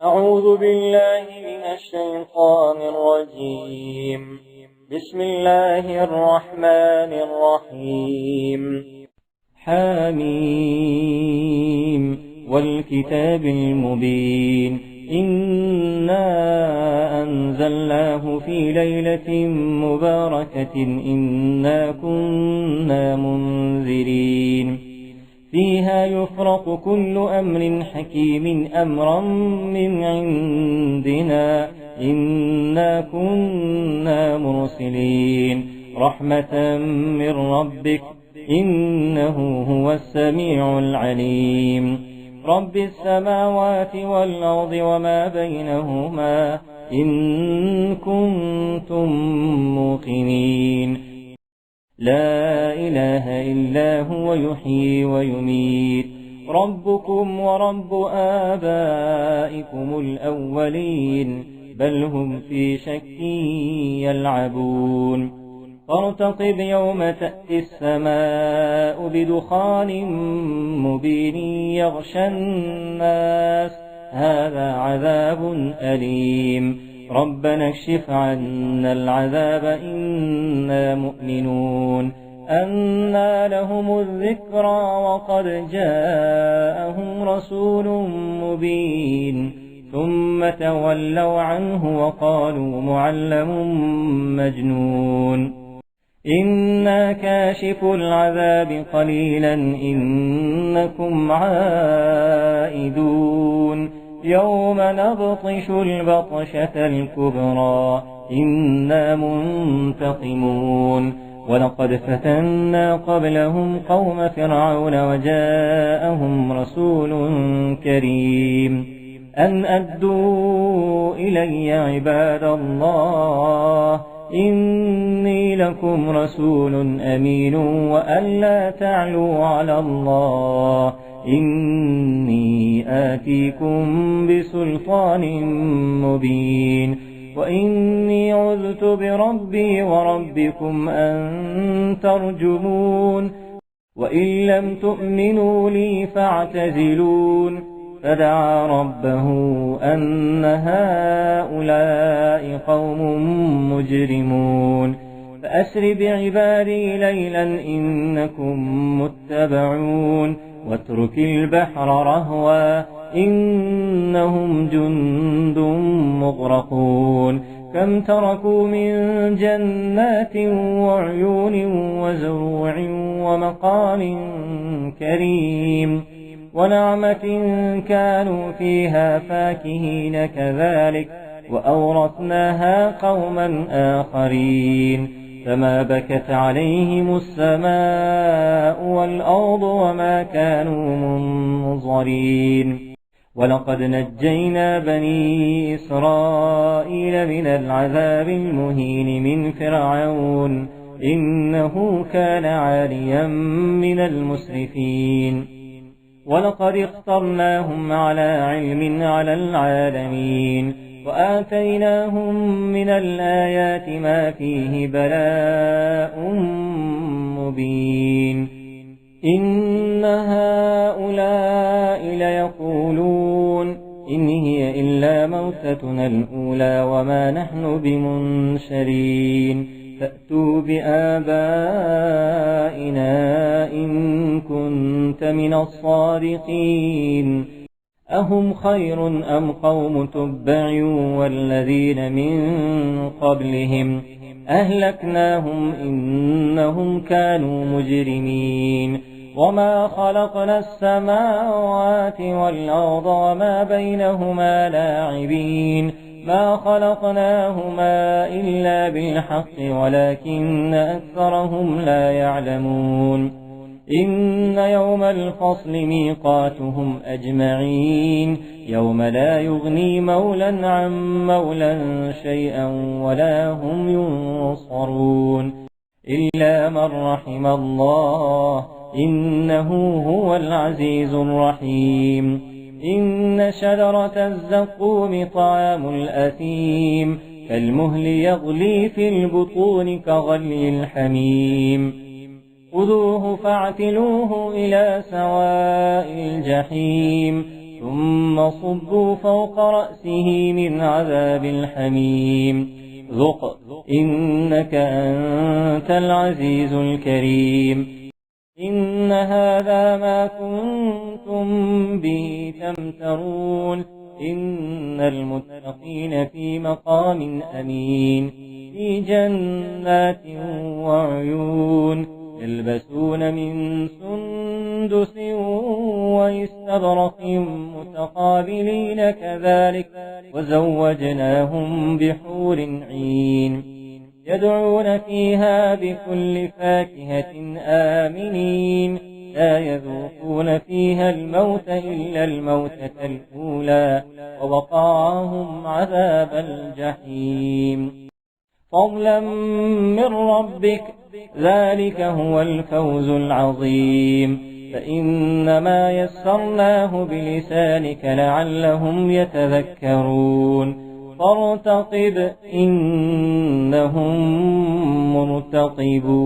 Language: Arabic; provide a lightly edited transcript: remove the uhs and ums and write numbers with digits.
أعوذ بالله من الشيطان الرجيم. بسم الله الرحمن الرحيم. حاميم والكتاب المبين إنا أنزلناه في ليلة مباركة إنا كنا منذرين فيها يفرق كل أمر حكيم أمرا من عندنا إنا كنا مرسلين رحمة من ربك إنه هو السميع العليم رب السماوات والأرض وما بينهما إن كنتم موقنين لا إله إلا هو يحيي ويميت ربكم ورب آبائكم الأولين بل هم في شك يلعبون فارتقب يوم تأتي السماء بدخان مبين يغشى الناس هذا عذاب أليم ربنا اكشف عنا العذاب إنا مؤمنون أنى لهم الذكرى وقد جاءهم رسول مبين ثم تولوا عنه وقالوا معلم مجنون إنا كاشف العذاب قليلا إنكم عائدون يوم نبطش البطشة الكبرى إنا منتقمون ولقد فتنا قبلهم قوم فرعون وجاءهم رسول كريم أن أدوا إلي عباد الله إني لكم رسول أمين وأن لا تعلوا على الله إني آتيكم بسلطان مبين وإني عذت بربي وربكم أن ترجمون وإن لم تؤمنوا لي فاعتزلون فدعا ربه أن هؤلاء قوم مجرمون فأسر بعبادي ليلا إنكم متبعون واترك البحر رهوا إنهم جند مغرقون كم تركوا من جنات وعيون وزروع ومقام كريم ونعمة كانوا فيها فاكهين كذلك وأورثناها قوما آخرين فما بكت عليهم السماء والأرض وما كانوا منظرين ولقد نجينا بني إسرائيل من العذاب المهين من فرعون إنه كان عاليا من المسرفين ولقد اخترناهم على علم على العالمين وآتيناهم من الآيات ما فيه بلاء مبين إن هؤلاء ليقولون إن هي إلا موتتنا الأولى وما نحن بمنشرين فأتوا بآبائنا إن كنت من الصادقين أهم خير أم قوم تبع والذين من قبلهم أهلكناهم إنهم كانوا مجرمين وما خلقنا السماوات والأرض وما بينهما لاعبين ما خلقناهما إلا بالحق ولكن أكثرهم لا يعلمون إن يوم الفصل ميقاتهم أجمعين يوم لا يغني مولا عن مولا شيئا ولا هم ينصرون إلا من رحم الله إنه هو العزيز الرحيم إن شجرة الزقوم طعام الأثيم كالمهل يغلي في البطون كغلي الحميم خذوه فاعتلوه إلى سواء الجحيم ثم صبوا فوق رأسه من عذاب الحميم ذق إنك أنت العزيز الكريم إن هذا ما كنتم به تمترون إن المتقين في مقام أمين في جنات وعيون يلبسون من سندس واستبرق متقابلين كذلك وزوجناهم بحور عين يدعون فيها بكل فاكهة آمنين لا يذوقون فيها الموت إلا الموتة الأولى ووقاهم عذاب الجحيم فضلا من ربك ذلك هو الفوز العظيم فإنما يسرناه بلسانك لعلهم يتذكرون فارتقب إنهم مرتقبون